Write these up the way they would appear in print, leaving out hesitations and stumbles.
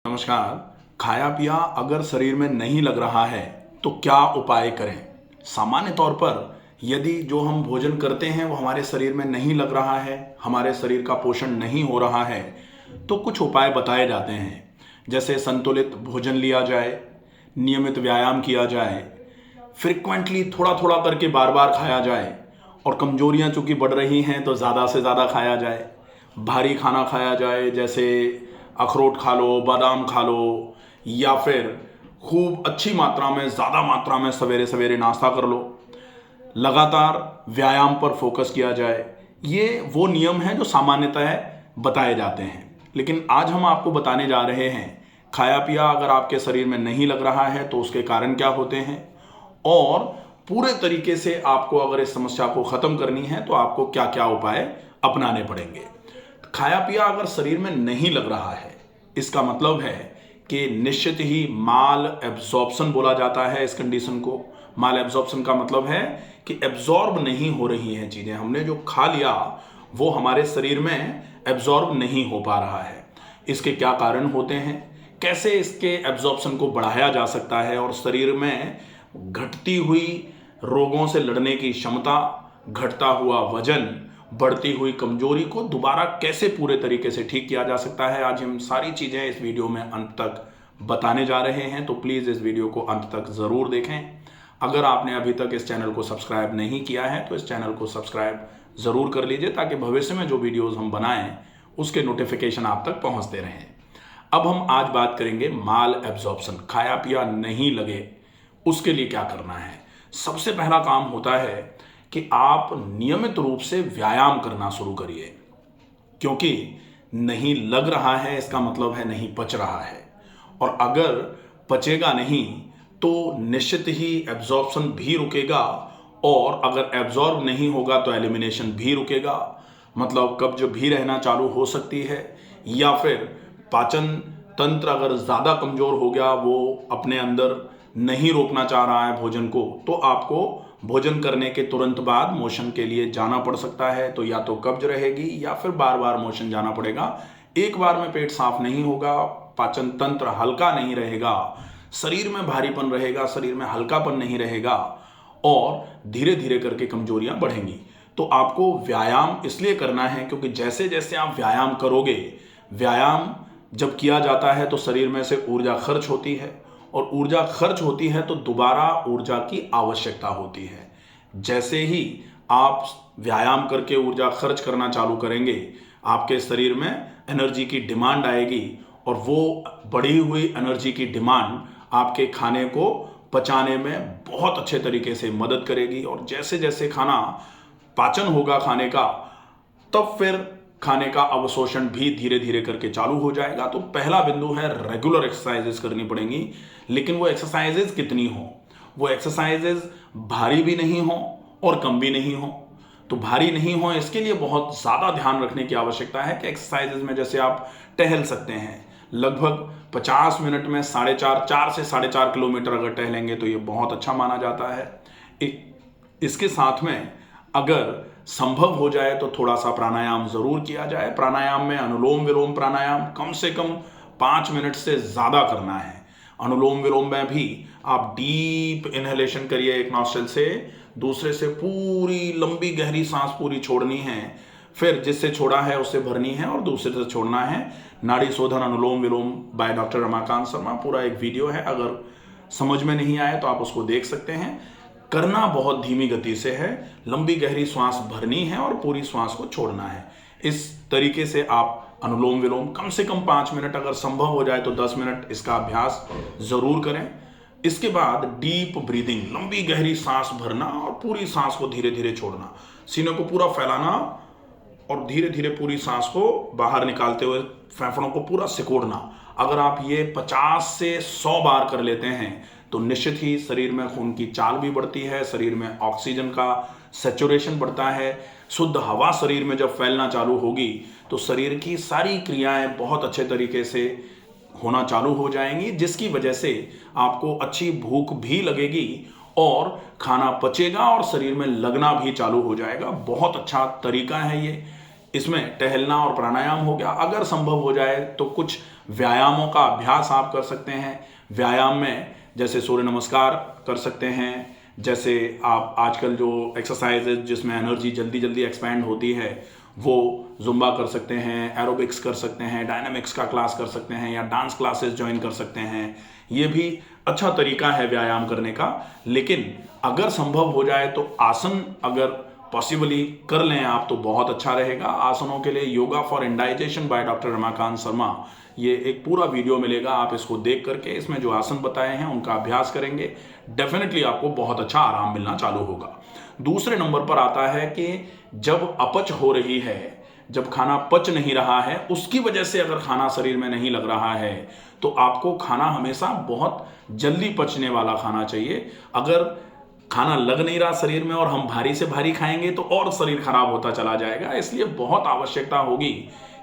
नमस्कार। खाया पिया अगर शरीर में नहीं लग रहा है तो क्या उपाय करें? सामान्य तौर पर यदि जो हम भोजन करते हैं वो हमारे शरीर में नहीं लग रहा है, हमारे शरीर का पोषण नहीं हो रहा है, तो कुछ उपाय बताए जाते हैं। जैसे संतुलित भोजन लिया जाए, नियमित व्यायाम किया जाए, फ्रिक्वेंटली थोड़ा थोड़ा करके बार बार खाया जाए, और कमजोरियां चूंकि बढ़ रही हैं तो ज़्यादा से ज़्यादा खाया जाए। भारी खाना खाया जाए, जैसे अखरोट खा लो, बादाम खा लो, या फिर खूब अच्छी मात्रा में, ज़्यादा मात्रा में सवेरे सवेरे नाश्ता कर लो। लगातार व्यायाम पर फोकस किया जाए। ये वो नियम हैं जो सामान्यतः बताए जाते हैं। लेकिन आज हम आपको बताने जा रहे हैं, खाया पिया अगर आपके शरीर में नहीं लग रहा है तो उसके कारण क्या होते हैं, और पूरे तरीके से आपको अगर इस समस्या को खत्म करनी है तो आपको क्या क्या उपाय अपनाने पड़ेंगे। खाया पिया अगर शरीर में नहीं लग रहा है, इसका मतलब है कि निश्चित ही माल एब्जॉर्प्शन बोला जाता है इस कंडीशन को। माल एब्जॉर्प्शन का मतलब है कि एब्जॉर्ब नहीं हो रही हैं चीजें, हमने जो खा लिया वो हमारे शरीर में एब्जॉर्ब नहीं हो पा रहा है। इसके क्या कारण होते हैं, कैसे इसके एब्जॉर्प्शन को बढ़ाया जा सकता है, और शरीर में घटती हुई रोगों से लड़ने की क्षमता, घटता हुआ वजन, बढ़ती हुई कमजोरी को दोबारा कैसे पूरे तरीके से ठीक किया जा सकता है, आज हम सारी चीजें इस वीडियो में अंत तक बताने जा रहे हैं। तो प्लीज इस वीडियो को अंत तक जरूर देखें। अगर आपने अभी तक इस चैनल को सब्सक्राइब नहीं किया है तो इस चैनल को सब्सक्राइब जरूर कर लीजिए, ताकि भविष्य में जो वीडियोस हम बनाएं उसके नोटिफिकेशन आप तक पहुंचते रहें। अब हम आज बात करेंगे माल एब्जॉर्प्शन, खाया पिया नहीं लगे उसके लिए क्या करना है। सबसे पहला काम होता है कि आप नियमित रूप से व्यायाम करना शुरू करिए, क्योंकि नहीं लग रहा है इसका मतलब है नहीं पच रहा है, और अगर पचेगा नहीं तो निश्चित ही एब्जॉर्प्शन भी रुकेगा, और अगर एब्जॉर्ब नहीं होगा तो एलिमिनेशन भी रुकेगा। मतलब कब्ज भी रहना चालू हो सकती है, या फिर पाचन तंत्र अगर ज़्यादा कमज़ोर हो गया, वो अपने अंदर नहीं रोकना चाह रहा है भोजन को, तो आपको भोजन करने के तुरंत बाद मोशन के लिए जाना पड़ सकता है। तो या तो कब्ज रहेगी या फिर बार बार मोशन जाना पड़ेगा। एक बार में पेट साफ नहीं होगा, पाचन तंत्र हल्का नहीं रहेगा, शरीर में भारीपन रहेगा, शरीर में हल्कापन नहीं रहेगा, और धीरे धीरे करके कमजोरियां बढ़ेंगी। तो आपको व्यायाम इसलिए करना है क्योंकि जैसे जैसे आप व्यायाम करोगे, व्यायाम जब किया जाता है तो शरीर में से ऊर्जा खर्च होती है, और ऊर्जा खर्च होती है तो दोबारा ऊर्जा की आवश्यकता होती है। जैसे ही आप व्यायाम करके ऊर्जा खर्च करना चालू करेंगे, आपके शरीर में एनर्जी की डिमांड आएगी, और वो बढ़ी हुई एनर्जी की डिमांड आपके खाने को पचाने में बहुत अच्छे तरीके से मदद करेगी। और जैसे जैसे खाना पाचन होगा खाने का, तब फिर खाने का अवशोषण भी धीरे धीरे करके चालू हो जाएगा। तो पहला बिंदु है, रेगुलर एक्सरसाइजेस करनी पड़ेंगी। लेकिन वो एक्सरसाइजेस कितनी हो, वो एक्सरसाइजेस भारी भी नहीं हो और कम भी नहीं हो। तो भारी नहीं हो इसके लिए बहुत ज़्यादा ध्यान रखने की आवश्यकता है कि एक्सरसाइजेस में जैसे आप टहल सकते हैं, लगभग 50 मिनट में 4 से 4.5 किलोमीटर अगर टहलेंगे तो ये बहुत अच्छा माना जाता है। इसके साथ में अगर संभव हो जाए तो थोड़ा सा प्राणायाम जरूर किया जाए। प्राणायाम में अनुलोम विलोम प्राणायाम कम से कम 5 मिनट से ज़्यादा करना है। अनुलोम विलोम में भी आप डीप इनहेलेशन करिए एक नॉस्ट्रिल से, दूसरे से पूरी लंबी गहरी सांस पूरी छोड़नी है, फिर जिससे छोड़ा है उससे भरनी है और दूसरे से छोड़ना है। नाड़ी शोधन अनुलोम विलोम बाय डॉक्टर रमाकांत शर्मा, पूरा एक वीडियो है, अगर समझ में नहीं आए तो आप उसको देख सकते हैं। करना बहुत धीमी गति से है, लंबी गहरी श्वास भरनी है और पूरी श्वास को छोड़ना है। इस तरीके से आप अनुलोम विलोम कम से कम 5 मिनट, अगर संभव हो जाए तो 10 मिनट इसका अभ्यास जरूर करें। इसके बाद डीप ब्रीदिंग, लंबी गहरी सांस भरना और पूरी सांस को धीरे धीरे छोड़ना, सीने को पूरा फैलाना और धीरे धीरे पूरी सांस को बाहर निकालते हुए फेफड़ों को पूरा सिकोड़ना। अगर आप ये 50 से 100 बार कर लेते हैं तो निश्चित ही शरीर में खून की चाल भी बढ़ती है, शरीर में ऑक्सीजन का सैचुरेशन बढ़ता है, शुद्ध हवा शरीर में जब फैलना चालू होगी तो शरीर की सारी क्रियाएं बहुत अच्छे तरीके से होना चालू हो जाएंगी, जिसकी वजह से आपको अच्छी भूख भी लगेगी और खाना पचेगा और शरीर में लगना भी चालू हो जाएगा। बहुत अच्छा तरीका है ये। इसमें टहलना और प्राणायाम हो गया। अगर संभव हो जाए तो कुछ व्यायामों का अभ्यास आप कर सकते हैं। व्यायाम में जैसे सूर्य नमस्कार कर सकते हैं, जैसे आप आजकल जो एक्सरसाइज जिसमें एनर्जी जल्दी जल्दी एक्सपैंड होती है वो जुम्बा कर सकते हैं, एरोबिक्स कर सकते हैं, डायनामिक्स का क्लास कर सकते हैं, या डांस क्लासेस ज्वाइन कर सकते हैं। ये भी अच्छा तरीका है व्यायाम करने का। लेकिन अगर संभव हो जाए तो आसन अगर पॉसिबली कर लें आप तो बहुत अच्छा रहेगा। आसनों के लिए yoga for indigestion by doctor Ramakant Sharma, ये एक पूरा वीडियो मिलेगा, आप इसको देख करके इसमें जो आसन बताए हैं उनका अभ्यास करेंगे, डेफिनेटली आपको बहुत अच्छा आराम मिलना चालू होगा। दूसरे नंबर पर आता है कि जब अपच हो रही है, जब खाना पच नहीं रहा है, उसकी वजह से अगर खाना शरीर में नहीं लग रहा है तो आपको खाना हमेशा बहुत जल्दी पचने वाला खाना चाहिए। अगर खाना लग नहीं रहा शरीर में और हम भारी से भारी खाएंगे तो और शरीर खराब होता चला जाएगा। इसलिए बहुत आवश्यकता होगी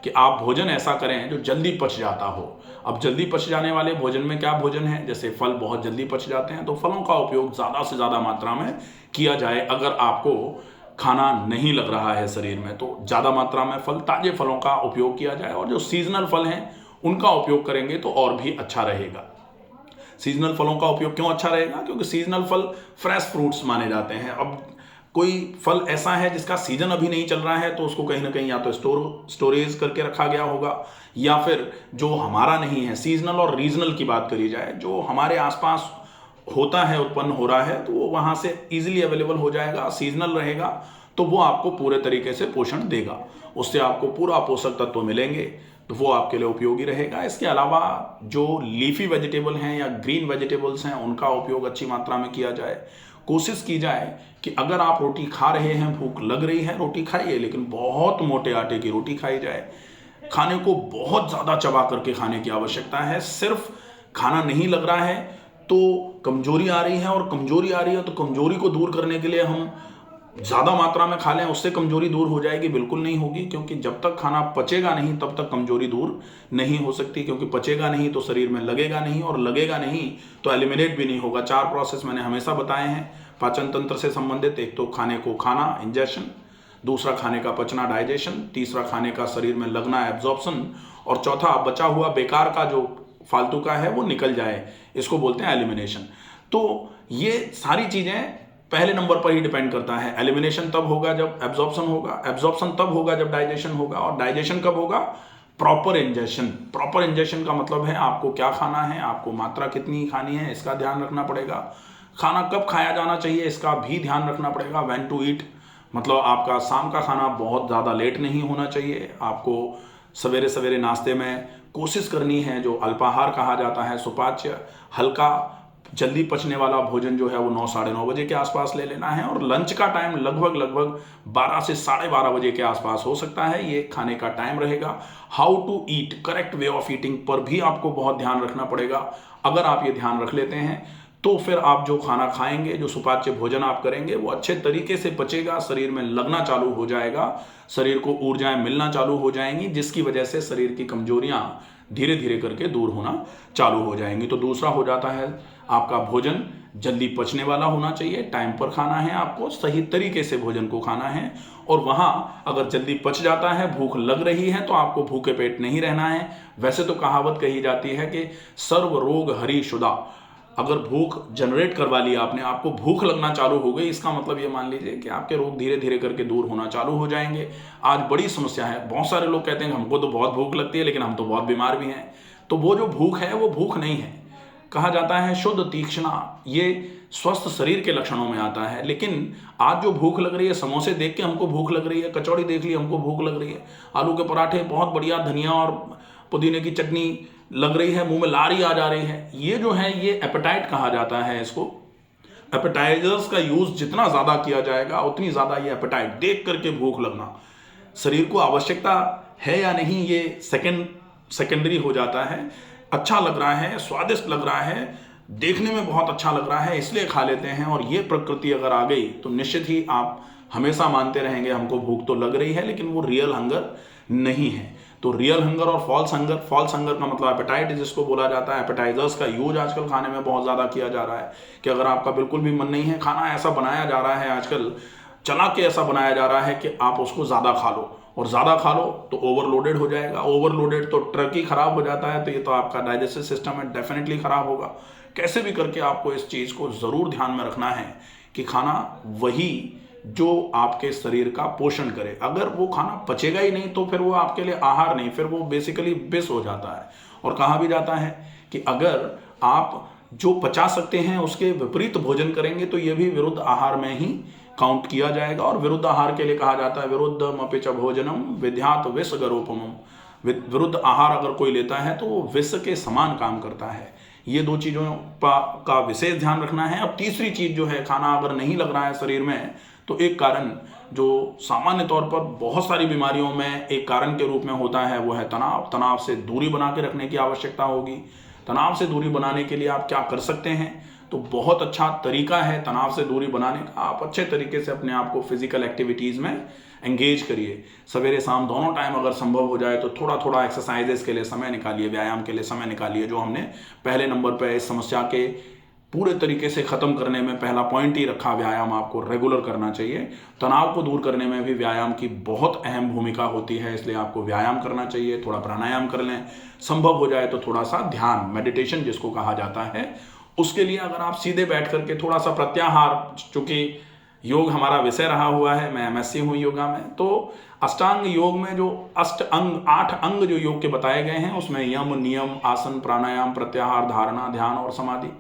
कि आप भोजन ऐसा करें जो जल्दी पच जाता हो। अब जल्दी पच जाने वाले भोजन में क्या भोजन है, जैसे फल बहुत जल्दी पच जाते हैं तो फलों का उपयोग ज़्यादा से ज़्यादा मात्रा में किया जाए। अगर आपको खाना नहीं लग रहा है शरीर में तो ज़्यादा मात्रा में फल, ताजे फलों का उपयोग किया जाए, और जो सीजनल फल हैं उनका उपयोग करेंगे तो और भी अच्छा रहेगा। सीजनल फलों का उपयोग क्यों अच्छा रहेगा, क्योंकि सीजनल फल फ्रेश फ्रूट्स माने जाते हैं। अब कोई फल ऐसा है जिसका सीजन अभी नहीं चल रहा है तो उसको कहीं ना कहीं या तो स्टोरेज करके रखा गया होगा, या फिर जो हमारा नहीं है, सीजनल और रीजनल की बात करी जाए, जो हमारे आसपास होता है, उत्पन्न हो रहा है, तो वो वहाँ से इजीली अवेलेबल हो जाएगा। सीजनल रहेगा तो वो आपको पूरे तरीके से पोषण देगा, उससे आपको पूरा पोषक तत्व मिलेंगे, तो वो आपके लिए उपयोगी रहेगा। इसके अलावा जो लीफी वेजिटेबल हैं या ग्रीन वेजिटेबल्स हैं उनका उपयोग अच्छी मात्रा में किया जाए। कोशिश की जाए कि अगर आप रोटी खा रहे हैं, भूख लग रही है, रोटी खाइए, लेकिन बहुत मोटे आटे की रोटी खाई जाए। खाने को बहुत ज़्यादा चबा करके खाने की आवश्यकता है। सिर्फ खाना नहीं लग रहा है तो कमजोरी आ रही है, और कमजोरी आ रही है तो कमजोरी को दूर करने के लिए हम ज़्यादा मात्रा में खा लें, उससे कमजोरी दूर हो जाएगी? बिल्कुल नहीं होगी, क्योंकि जब तक खाना पचेगा नहीं तब तक कमजोरी दूर नहीं हो सकती, क्योंकि पचेगा नहीं तो शरीर में लगेगा नहीं, और लगेगा नहीं तो एलिमिनेट भी नहीं होगा। 4 प्रोसेस मैंने हमेशा बताए हैं पाचन तंत्र से संबंधित। एक तो खाने को खाना, इंजेशन, दूसरा खाने का पचना, डाइजेशन, तीसरा खाने का शरीर में लगना, एब्जॉर्प्शन, और चौथा बचा हुआ बेकार का जो फालतू का है वो निकल जाए, इसको बोलते हैं एलिमिनेशन। तो ये सारी चीज़ें पहले नंबर पर ही डिपेंड करता है। एलिमिनेशन तब होगा जब एब्जॉर्प्शन होगा, एब्जॉर्प्शन तब होगा जब डाइजेशन होगा, और डाइजेशन कब होगा? Proper ingestion. प्रॉपर इंजेशन का मतलब है आपको क्या खाना है, आपको मात्रा कितनी खानी है, इसका ध्यान रखना पड़ेगा। खाना कब खाया जाना चाहिए इसका भी ध्यान रखना पड़ेगा। व्हेन टू ईट, मतलब आपका शाम का खाना बहुत ज़्यादा लेट नहीं होना चाहिए। आपको सवेरे सवेरे नाश्ते में कोशिश करनी है, जो अल्पाहार कहा जाता है, सुपाच्य, हल्का जल्दी पचने वाला भोजन जो है वो 9 साढ़े 9 बजे के आसपास ले लेना है। और लंच का टाइम लगभग 12 से साढ़े 12 बजे के आसपास हो सकता है, ये खाने का टाइम रहेगा। How to eat, correct way of eating पर भी आपको बहुत ध्यान रखना पड़ेगा। अगर आप ये ध्यान रख लेते हैं तो फिर आप जो खाना खाएंगे, जो सुपाच्य भोजन आप करेंगे, वो अच्छे तरीके से पचेगा, शरीर में लगना चालू हो जाएगा, शरीर को ऊर्जाएं मिलना चालू हो जाएंगी, जिसकी वजह से शरीर की कमजोरियां धीरे धीरे करके दूर होना चालू हो जाएंगी। तो दूसरा हो जाता है आपका भोजन जल्दी पचने वाला होना चाहिए, टाइम पर खाना है, आपको सही तरीके से भोजन को खाना है। और वहाँ अगर जल्दी पच जाता है, भूख लग रही है, तो आपको भूखे पेट नहीं रहना है। वैसे तो कहावत कही जाती है कि सर्व रोग हरि शुदा। अगर भूख जनरेट करवा ली आपने, आपको भूख लगना चालू हो गई, इसका मतलब ये मान लीजिए कि आपके रोग धीरे धीरे करके दूर होना चालू हो जाएंगे। आज बड़ी समस्या है, बहुत सारे लोग कहते हैं हमको तो बहुत भूख लगती है लेकिन हम तो बहुत बीमार भी हैं। तो वो जो भूख है वो भूख नहीं है। कहा जाता है शुद्ध तीक्ष्णा, ये स्वस्थ शरीर के लक्षणों में आता है। लेकिन आज जो भूख लग रही है, समोसे देख के हमको भूख लग रही है, कचौड़ी देख ली हमको भूख लग रही है, आलू के पराठे बहुत बढ़िया, धनिया और पुदीने की चटनी लग रही है, मुंह में लारी आ जा रही है, ये जो है ये एपेटाइट कहा जाता है इसको। एपेटाइजर्स का यूज जितना ज्यादा किया जाएगा उतनी ज्यादा ये एपेटाइट, देख करके भूख लगना, शरीर को आवश्यकता है या नहीं ये सेकेंडरी हो जाता है। अच्छा लग रहा है, स्वादिष्ट लग रहा है, देखने में बहुत अच्छा लग रहा है, इसलिए खा लेते हैं। और ये प्रकृति अगर आ गई तो निश्चित ही आप हमेशा मानते रहेंगे हमको भूख तो लग रही है, लेकिन वो रियल हंगर नहीं है। तो रियल हंगर और फॉल्स हंगर का मतलब एपेटाइट जिसको बोला जाता है। एपेटाइजर्स का यूज आजकल खाने में बहुत ज़्यादा किया जा रहा है कि अगर आपका बिल्कुल भी मन नहीं है, खाना ऐसा बनाया जा रहा है आजकल, चला के ऐसा बनाया जा रहा है कि आप उसको ज़्यादा खा लो, और ज़्यादा खा लो तो ओवरलोडेड हो जाएगा, ओवरलोडेड तो ट्रक ही खराब हो जाता है, तो ये तो आपका डाइजेस्टिव सिस्टम है डेफिनेटली खराब होगा। कैसे भी करके आपको इस चीज़ को ज़रूर ध्यान में रखना है कि खाना वही जो आपके शरीर का पोषण करे। अगर वो खाना पचेगा ही नहीं तो फिर वो आपके लिए आहार नहीं, फिर वो बेसिकली विष हो जाता है। और कहा भी जाता है कि अगर आप जो पचा सकते हैं उसके विपरीत भोजन करेंगे तो ये भी विरुद्ध आहार में ही काउंट किया जाएगा। और विरुद्ध आहार के लिए कहा जाता है विरुद्धमपि च भोजनम विद्यात विष गरोपमम। विरुद्ध आहार अगर कोई लेता है तो वो विष के समान काम करता है। ये दो चीज़ों का विशेष ध्यान रखना है। अब तीसरी चीज़ जो है, खाना अगर नहीं लग रहा है शरीर में तो एक कारण जो सामान्य तौर पर बहुत सारी बीमारियों में एक कारण के रूप में होता है वो है तनाव। तनाव से दूरी बना के रखने की आवश्यकता होगी। तनाव से दूरी बनाने के लिए आप क्या कर सकते हैं, तो बहुत अच्छा तरीका है तनाव से दूरी बनाने का। आप अच्छे तरीके से अपने आप को फिजिकल एक्टिविटीज़ में एंगेज करिए। सवेरे शाम दोनों टाइम अगर संभव हो जाए तो थोड़ा थोड़ा एक्सरसाइजेस के लिए समय निकालिए, व्यायाम के लिए समय निकालिए। जो हमने पहले नंबर पर इस समस्या के पूरे तरीके से ख़त्म करने में पहला पॉइंट ही रखा, व्यायाम आपको रेगुलर करना चाहिए। तनाव को दूर करने में भी व्यायाम की बहुत अहम भूमिका होती है, इसलिए आपको व्यायाम करना चाहिए। थोड़ा प्राणायाम कर लें, संभव हो जाए तो थोड़ा सा ध्यान, मेडिटेशन जिसको कहा जाता है, उसके लिए अगर आप सीधे बैठ करके थोड़ा सा प्रत्याहार, चूँकि योग हमारा विषय रहा हुआ है, मैं MSc हूँ योगा में, तो अष्टांग योग में जो 8 अंग जो योग के बताए गए हैं उसमें यम, नियम, आसन, प्राणायाम, प्रत्याहार, धारणा, ध्यान और समाधि,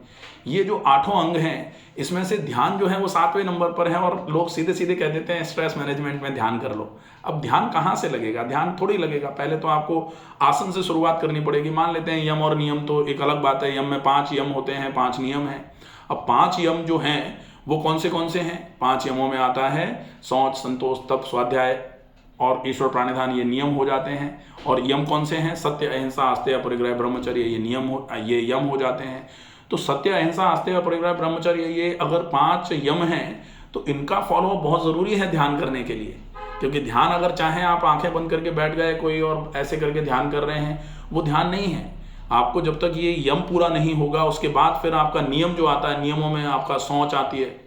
ये जो 8 अंग हैं इसमें से ध्यान जो है वो 7वें नंबर पर है। और लोग सीधे सीधे कह देते हैं स्ट्रेस मैनेजमेंट में ध्यान कर लो। अब ध्यान कहाँ से लगेगा, ध्यान थोड़ी लगेगा। पहले तो आपको आसन से शुरुआत करनी पड़ेगी। मान लेते हैं यम और नियम, तो एक अलग बात है, यम में 5 यम होते हैं, 5 नियम हैं। अब 5 यम जो हैं वो कौन से हैं? 5 यमों में आता है शौच, संतोष, तप, स्वाध्याय और ईश्वर प्राणिधान, ये नियम हो जाते हैं। और यम कौन से हैं? सत्य, अहिंसा, आस्तेय, अपरिग्रह, ब्रह्मचर्य, ये यम हो जाते हैं। तो सत्य, अहिंसा, आस्तेय, अपरिग्रह, ब्रह्मचर्य, ये अगर 5 यम हैं तो इनका फॉलो बहुत ज़रूरी है ध्यान करने के लिए। क्योंकि ध्यान अगर चाहें आप आंखें बंद करके बैठ गए कोई और ऐसे करके ध्यान कर रहे हैं, वो ध्यान नहीं है। आपको जब तक ये यम पूरा नहीं होगा उसके बाद फिर आपका नियम जो आता है, नियमों में आपका सोच आती है।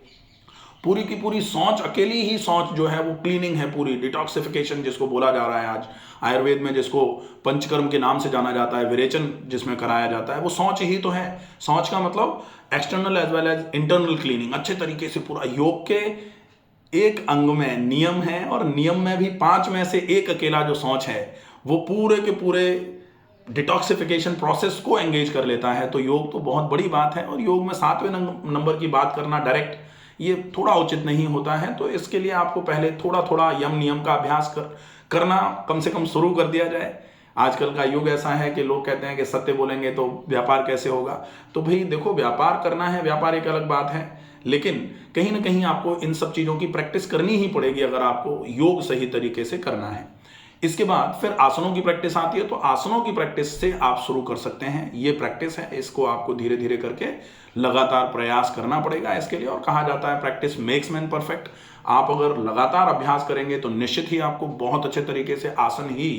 पूरी की पूरी सोच, अकेली ही सोच जो है वो क्लीनिंग है, पूरी डिटॉक्सिफिकेशन जिसको बोला जा रहा है आज आयुर्वेद में, जिसको पंचकर्म के नाम से जाना जाता है, विरेचन जिसमें कराया जाता है, वो सोच ही तो है। सोच का मतलब external as well as internal cleaning, अच्छे तरीके से पूरा। योग के एक अंग में नियम है और नियम में भी 5 में से एक अकेला जो सोच है वो पूरे के पूरे डिटॉक्सिफिकेशन प्रोसेस को एंगेज कर लेता है। तो योग तो बहुत बड़ी बात है। और योग में 7वें नंबर की बात करना डायरेक्ट, ये थोड़ा उचित नहीं होता है। तो इसके लिए आपको पहले थोड़ा थोड़ा यम नियम का अभ्यास करना कम से कम शुरू कर दिया जाए। आजकल का युग ऐसा है कि लोग कहते हैं कि सत्य बोलेंगे तो व्यापार कैसे होगा। तो भाई देखो, व्यापार करना है, व्यापार एक अलग बात है, लेकिन कहीं ना कहीं आपको इन सब चीज़ों की प्रैक्टिस करनी ही पड़ेगी अगर आपको योग सही तरीके से करना है। इसके बाद फिर आसनों की प्रैक्टिस आती है। तो आसनों की प्रैक्टिस से आप शुरू कर सकते हैं। ये प्रैक्टिस है, इसको आपको धीरे धीरे करके लगातार प्रयास करना पड़ेगा इसके लिए। और कहा जाता है प्रैक्टिस मेक्स मैन परफेक्ट। आप अगर लगातार अभ्यास करेंगे तो निश्चित ही आपको बहुत अच्छे तरीके से आसन ही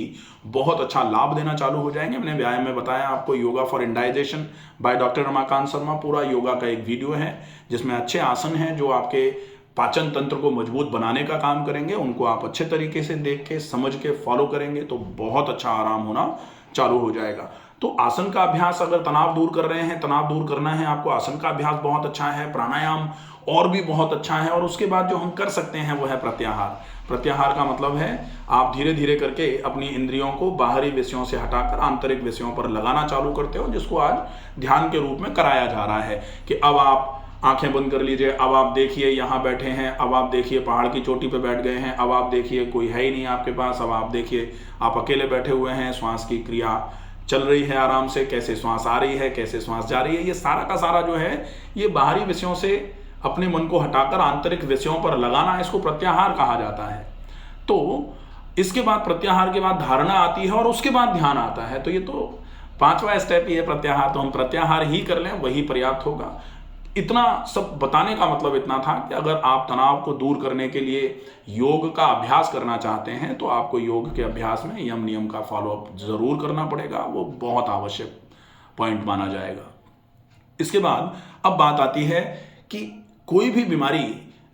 बहुत अच्छा लाभ देना चालू हो जाएंगे। मैंने व्यायाम में बताया आपको yoga for indigestion by doctor Ramakant Sharma, पूरा योगा का एक वीडियो है जिसमें अच्छे आसन हैं जो आपके पाचन तंत्र को मजबूत बनाने का काम करेंगे। उनको आप अच्छे तरीके से देख के समझ के फॉलो करेंगे तो बहुत अच्छा आराम होना चालू हो जाएगा। तो आसन का अभ्यास, अगर तनाव दूर कर रहे हैं, तनाव दूर करना है आपको, आसन का अभ्यास बहुत अच्छा है। प्राणायाम और भी बहुत अच्छा है। और उसके बाद जो हम कर सकते हैं वो है प्रत्याहार। प्रत्याहार का मतलब है आप धीरे धीरे करके अपनी इंद्रियों को बाहरी विषयों से हटाकर आंतरिक विषयों पर लगाना चालू करते हो, जिसको आज ध्यान के रूप में कराया जा रहा है कि अब आप आंखें बंद कर लीजिए, अब आप देखिए यहाँ बैठे हैं, अब आप देखिए पहाड़ की चोटी पे बैठ गए हैं, अब आप देखिए कोई है ही नहीं आपके पास, अब आप देखिए आप अकेले बैठे हुए हैं, श्वास की क्रिया चल रही है आराम से, कैसे श्वास आ रही है, कैसे श्वास जा रही है। ये सारा का सारा जो है ये बाहरी विषयों से अपने मन को हटाकर आंतरिक विषयों पर लगाना, इसको प्रत्याहार कहा जाता है। तो इसके बाद प्रत्याहार के बाद धारणा आती है और उसके बाद ध्यान आता है। तो ये तो 5वां स्टेप ही है प्रत्याहार। तो हम प्रत्याहार ही कर लें वही पर्याप्त होगा। इतना सब बताने का मतलब इतना था कि अगर आप तनाव को दूर करने के लिए योग का अभ्यास करना चाहते हैं तो आपको योग के अभ्यास में यम नियम का फॉलोअप जरूर करना पड़ेगा। वो बहुत आवश्यक पॉइंट माना जाएगा। इसके बाद अब बात आती है कि कोई भी बीमारी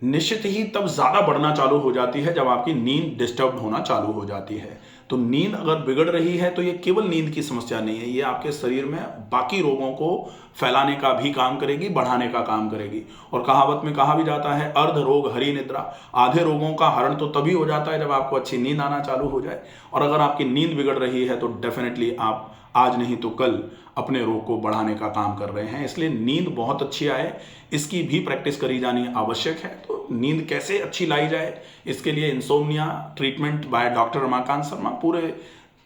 निश्चित ही तब ज़्यादा बढ़ना चालू हो जाती है जब आपकी नींद डिस्टर्ब होना चालू हो जाती है। तो नींद अगर बिगड़ रही है तो ये केवल नींद की समस्या नहीं है, ये आपके शरीर में बाकी रोगों को फैलाने का भी काम करेगी, बढ़ाने का काम करेगी। और कहावत में कहा भी जाता है, अर्ध रोग हरी निद्रा। आधे रोगों का हरण तो तभी हो जाता है जब आपको अच्छी नींद आना चालू हो जाए। और अगर आपकी नींद बिगड़ रही है तो डेफिनेटली आप आज नहीं तो कल अपने रोग को बढ़ाने का काम कर रहे हैं। इसलिए नींद बहुत अच्छी आए, इसकी भी प्रैक्टिस करी जानी आवश्यक है। तो नींद कैसे अच्छी लाई जाए, इसके लिए insomnia treatment by doctor Ramakant Sharma पूरे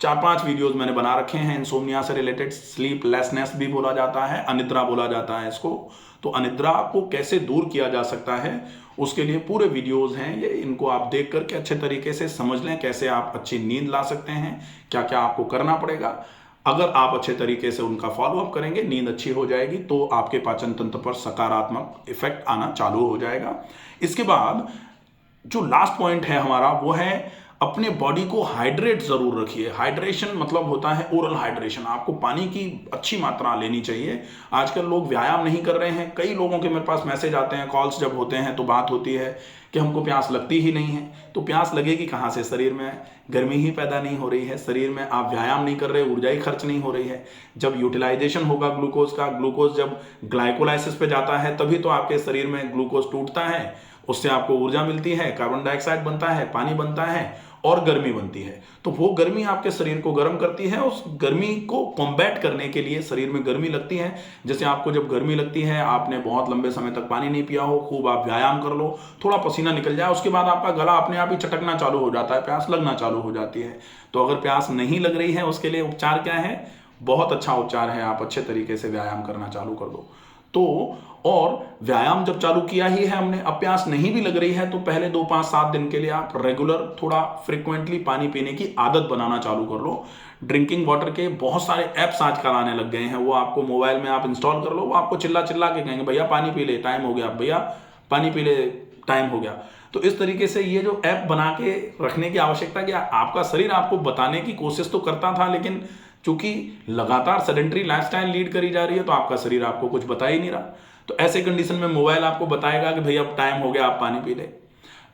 4-5 वीडियोस मैंने बना रखे हैं। इंसोम्निया से रिलेटेड, स्लीपलेसनेस भी बोला जाता है, अनिद्रा बोला जाता है इसको। तो अनिद्रा को कैसे दूर किया जा सकता है उसके लिए पूरे वीडियोस हैं ये, इनको आप देख करके अच्छे तरीके से समझ लें कैसे आप अच्छी नींद ला सकते हैं, क्या क्या आपको करना पड़ेगा। अगर आप अच्छे तरीके से उनका फॉलोअप करेंगे, नींद अच्छी हो जाएगी तो आपके पाचन तंत्र पर सकारात्मक इफेक्ट आना चालू हो जाएगा। इसके बाद जो लास्ट पॉइंट है हमारा वो है, अपने बॉडी को हाइड्रेट जरूर रखिए। हाइड्रेशन मतलब होता है ओरल हाइड्रेशन। आपको पानी की अच्छी मात्रा लेनी चाहिए। आजकल लोग व्यायाम नहीं कर रहे हैं। कई लोगों के मेरे पास मैसेज आते हैं, कॉल्स जब होते हैं तो बात होती है कि हमको प्यास लगती ही नहीं है। तो प्यास लगेगी कहाँ से? शरीर में गर्मी ही पैदा नहीं हो रही है, शरीर में आप व्यायाम नहीं कर रहे, ऊर्जा ही खर्च नहीं हो रही है। जब यूटिलाइजेशन होगा ग्लूकोज का, ग्लूकोज जब ग्लाइकोलाइसिस पे जाता है तभी तो आपके शरीर में ग्लूकोज टूटता है, उससे आपको ऊर्जा मिलती है, कार्बन डाइऑक्साइड बनता है, पानी बनता है और गर्मी बनती है। तो वो गर्मी आपके शरीर को गर्म करती है। उस गर्मी को कॉम्बैट करने के लिए शरीर में गर्मी लगती है। जैसे आपको जब गर्मी लगती है, आपने बहुत लंबे समय तक पानी नहीं पिया हो, खूब आप व्यायाम कर लो, थोड़ा पसीना निकल जाए, उसके बाद आपका गला अपने आप ही चटकना चालू हो जाता है, प्यास लगना चालू हो जाती है। तो अगर प्यास नहीं लग रही है उसके लिए उपचार क्या है? बहुत अच्छा उपचार है, आप अच्छे तरीके से व्यायाम करना चालू कर दो। तो और व्यायाम जब चालू किया ही है हमने, अब प्यास नहीं भी लग रही है तो पहले 2, 5, 7 दिन के लिए आप रेगुलर थोड़ा फ्रिक्वेंटली पानी पीने की आदत बनाना चालू कर लो। ड्रिंकिंग वाटर के बहुत सारे ऐप्स आजकल आने लग गए हैं, वो आपको मोबाइल में आप इंस्टॉल कर लो। वो आपको चिल्ला चिल्ला के कहेंगे भैया पानी पी ले, टाइम हो गया, भैया पानी पी ले, टाइम हो गया। तो इस तरीके से ये जो ऐप बना के रखने की आवश्यकता, कि आपका शरीर आपको बताने की कोशिश तो करता था, लेकिन चूंकि लगातार सेडेंटरी लाइफस्टाइल लीड करी जा रही है तो आपका शरीर आपको कुछ बता ही नहीं रहा। तो ऐसे कंडीशन में मोबाइल आपको बताएगा कि भैया अब टाइम हो गया, आप पानी पी ले।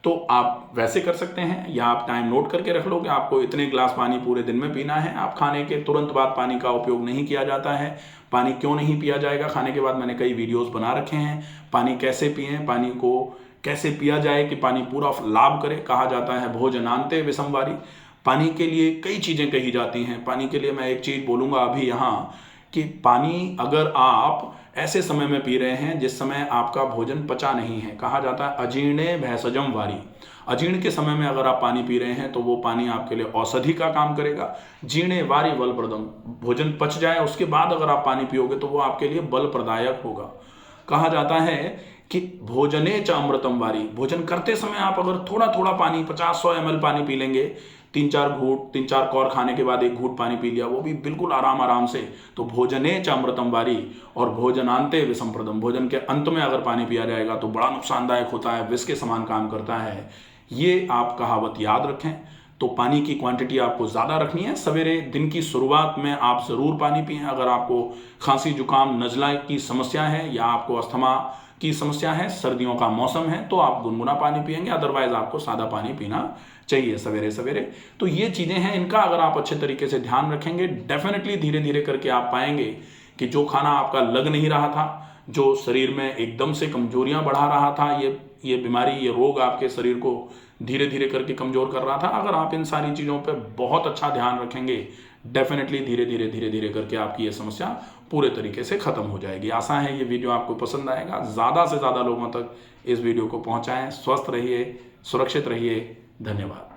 तो आप वैसे कर सकते हैं, या आप टाइम नोट करके रख लो कि आपको इतने गिलास पानी पूरे दिन में पीना है। आप खाने के तुरंत बाद पानी का उपयोग नहीं किया जाता है। पानी क्यों नहीं पिया जाएगा खाने के बाद? मैंने कई वीडियोस बना रखे हैं, पानी कैसे पिएं, पानी को कैसे पिया जाए कि पानी पूरा लाभ करे। कहा जाता है भोजनान्ते विषमवारी। पानी के लिए कई चीज़ें कही जाती हैं। पानी के लिए मैं एक चीज़ बोलूँगा अभी यहाँ, कि पानी अगर आप ऐसे समय में पी रहे हैं जिस समय आपका भोजन पचा नहीं है, कहा जाता है अजीर्णे भैषजम वारी। अजीर्ण के समय में अगर आप पानी पी रहे हैं तो वो पानी आपके लिए औषधि का काम करेगा। जीर्णे वारी बलप्रदम, भोजन पच जाए उसके बाद अगर आप पानी पियोगे तो वो आपके लिए बल प्रदायक होगा। कहा जाता है कि भोजने च अमृतम वारी, भोजन करते समय आप अगर थोड़ा थोड़ा पानी 50-100 ml पानी पी लेंगे, 3-4 घूंट, 3-4 कौर खाने के बाद 1 घूंट पानी पी लिया, वो भी बिल्कुल आराम से, तो भोजने च अमृतम वारी। और भोजनांते विषमप्रदम, भोजन के अंत में अगर पानी पिया जाएगा तो बड़ा नुकसानदायक होता है, विष के समान काम करता है। ये आप कहावत याद रखें। तो पानी की क्वांटिटी आपको ज़्यादा रखनी है। सवेरे दिन की शुरुआत में आप ज़रूर पानी पिएं। अगर आपको खांसी जुकाम नज़ला की समस्या है या आपको अस्थमा की समस्या है, सर्दियों का मौसम है, तो आप गुनगुना पानी पिएंगे, अदरवाइज आपको सादा पानी पीना चाहिए सवेरे सवेरे। तो ये चीज़ें हैं, इनका अगर आप अच्छे तरीके से ध्यान रखेंगे, डेफिनेटली धीरे धीरे करके आप पाएंगे कि जो खाना आपका लग नहीं रहा था, जो शरीर में एकदम से कमजोरियां बढ़ा रहा था, ये बीमारी, ये रोग आपके शरीर को धीरे धीरे करके कमजोर कर रहा था, अगर आप इन सारी चीज़ों पे बहुत अच्छा ध्यान रखेंगे, डेफिनेटली धीरे धीरे करके आपकी ये समस्या पूरे तरीके से खत्म हो जाएगी। आशा है ये वीडियो आपको पसंद आएगा। ज़्यादा से ज़्यादा लोगों तक इस वीडियो को पहुंचाएं। स्वस्थ रहिए, सुरक्षित रहिए। धन्यवाद।